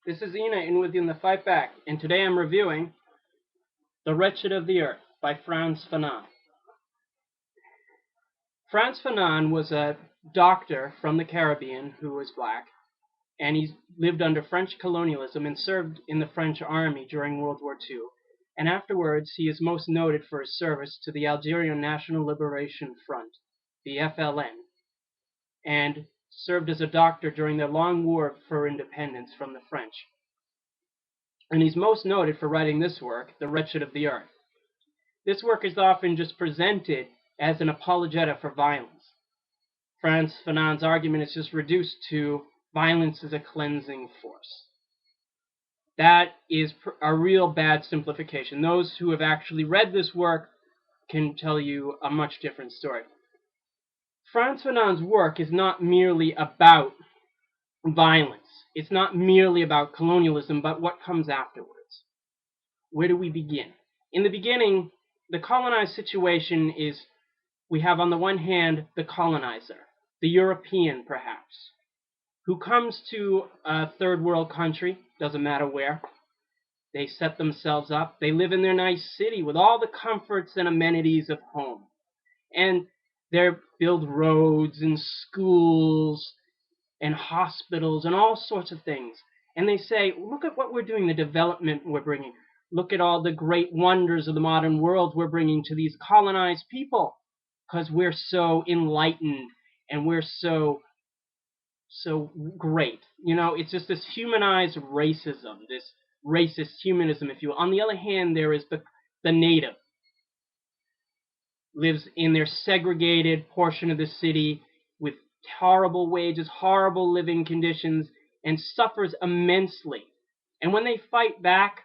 This is Enaa in with you in the Fight Back, and today I'm reviewing The Wretched of the Earth by Frantz Fanon. Frantz Fanon was a doctor from the Caribbean who was black, and he lived under French colonialism and served in the French army during World War II. And afterwards, he is most noted for his service to the Algerian National Liberation Front, the FLN, and served as a doctor during their long war for independence from the French. And he's most noted for writing this work, The Wretched of the Earth. This work is often just presented as an apologetic for violence. Frantz Fanon's argument is just reduced to violence is a cleansing force. That is a real bad simplification. Those who have actually read this work can tell you a much different story. Frantz Fanon's work is not merely about violence. It's not merely about colonialism, but what comes afterwards. Where do we begin? In the beginning, the colonized situation is, we have on the one hand the colonizer, the European perhaps, who comes to a third world country, doesn't matter where. They set themselves up. They live in their nice city with all the comforts and amenities of home. And they build roads and schools and hospitals and all sorts of things. And they say, look at what we're doing, the development we're bringing. Look at all the great wonders of the modern world we're bringing to these colonized people because we're so enlightened and we're so great. You know, it's just this humanized racism, this racist humanism, if you will. On the other hand, there is the native. Lives in their segregated portion of the city with horrible wages, horrible living conditions, and suffers immensely. And when they fight back,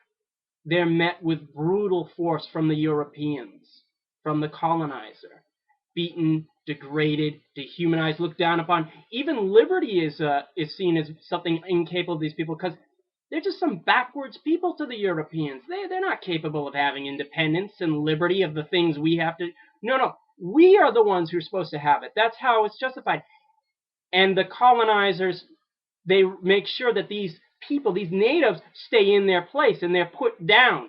they're met with brutal force from the Europeans, from the colonizer. Beaten, degraded, dehumanized, looked down upon. Even liberty is seen as something incapable of these people because they're just some backwards people to the Europeans. They're not capable of having independence and liberty of the things we have to. No, we are the ones who are supposed to have it. That's how it's justified. And the colonizers, they make sure that these people, these natives, stay in their place and they're put down.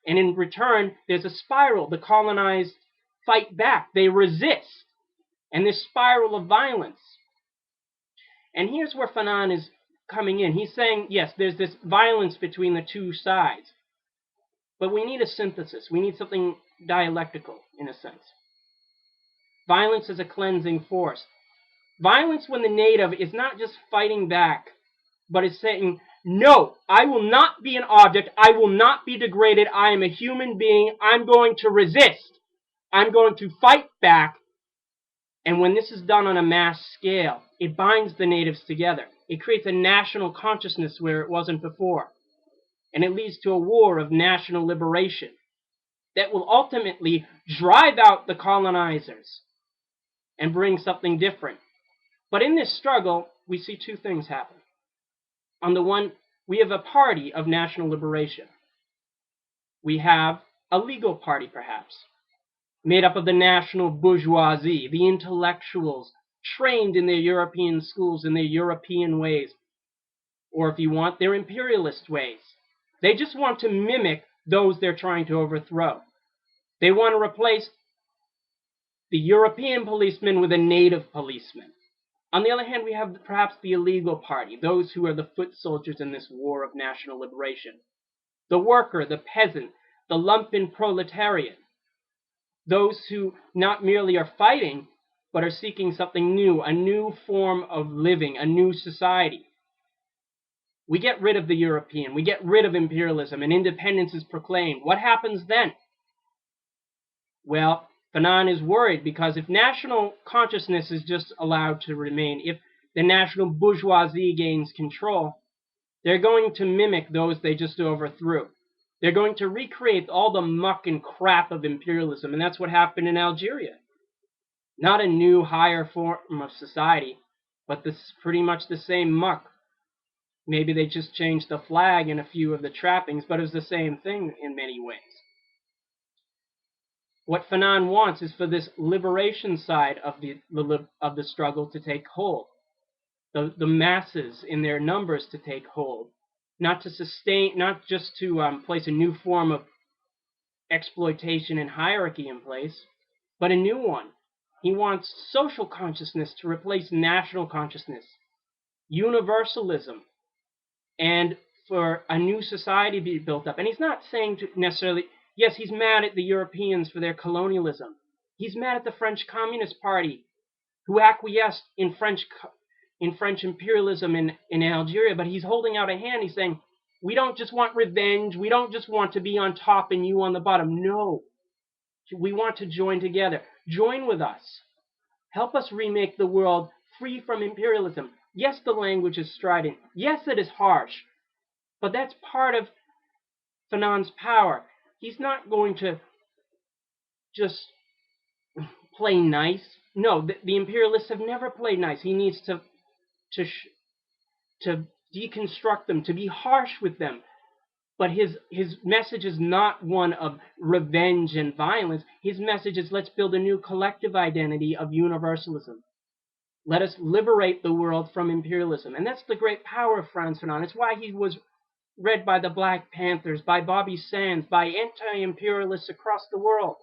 And in return, there's a spiral. The colonized fight back. They resist. And this spiral of violence. And here's where Fanon is coming in. He's saying, yes, there's this violence between the two sides. But we need a synthesis. We need something dialectical, in a sense. Violence is a cleansing force. Violence when the native is not just fighting back, but is saying, no, I will not be an object. I will not be degraded. I am a human being. I'm going to resist. I'm going to fight back. And when this is done on a mass scale, it binds the natives together. It creates a national consciousness where it wasn't before. And it leads to a war of national liberation that will ultimately drive out the colonizers and bring something different. But in this struggle, we see two things happen. On the one, we have a party of national liberation. We have a legal party, perhaps, made up of the national bourgeoisie, the intellectuals trained in their European schools, in their European ways, or if you want, their imperialist ways. They just want to mimic those they're trying to overthrow. They want to replace the European policeman with a native policeman. On the other hand, we have perhaps the illegal party, those who are the foot soldiers in this war of national liberation. The worker, the peasant, the lumpen proletariat. Those who not merely are fighting, but are seeking something new, a new form of living, a new society. We get rid of the European, we get rid of imperialism, and independence is proclaimed. What happens then? Well, Fanon is worried because if national consciousness is just allowed to remain, if the national bourgeoisie gains control, they're going to mimic those they just overthrew. They're going to recreate all the muck and crap of imperialism, and that's what happened in Algeria. Not a new, higher form of society, but this pretty much the same muck. Maybe they just changed the flag and a few of the trappings, but it was the same thing in many ways. What Fanon wants is for this liberation side of the struggle to take hold, the masses in their numbers to take hold, not to sustain, not just to place a new form of exploitation and hierarchy in place, but a new one. He wants social consciousness to replace national consciousness, universalism, and for a new society to be built up. And he's not saying to necessarily, yes, he's mad at the Europeans for their colonialism. He's mad at the French Communist Party, who acquiesced in French imperialism in Algeria, but he's holding out a hand. He's saying, we don't just want revenge. We don't just want to be on top and you on the bottom. No, we want to join together. Join with us. Help us remake the world free from imperialism. Yes, the language is strident. Yes, it is harsh. But that's part of Fanon's power. He's not going to just play nice. No, the imperialists have never played nice. He needs to to deconstruct them, to be harsh with them. But his message is not one of revenge and violence. His message is, let's build a new collective identity of universalism. Let us liberate the world from imperialism. And that's the great power of Frantz Fanon. It's why he was read by the Black Panthers, by Bobby Sands, by anti-imperialists across the world.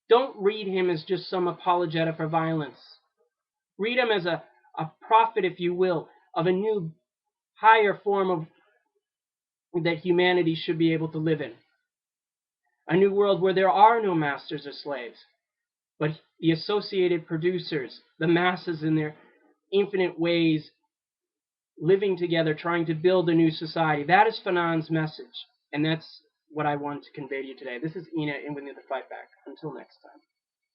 Don't read him as just some apologeta for violence. Read him as a prophet, if you will, of a new, higher form of that humanity should be able to live in. A new world where there are no masters or slaves, but the associated producers, the masses in their infinite ways, living together, trying to build a new society. That is Fanon's message, and that's what I want to convey to you today. This is Enaa, and we need to fight back. Until next time.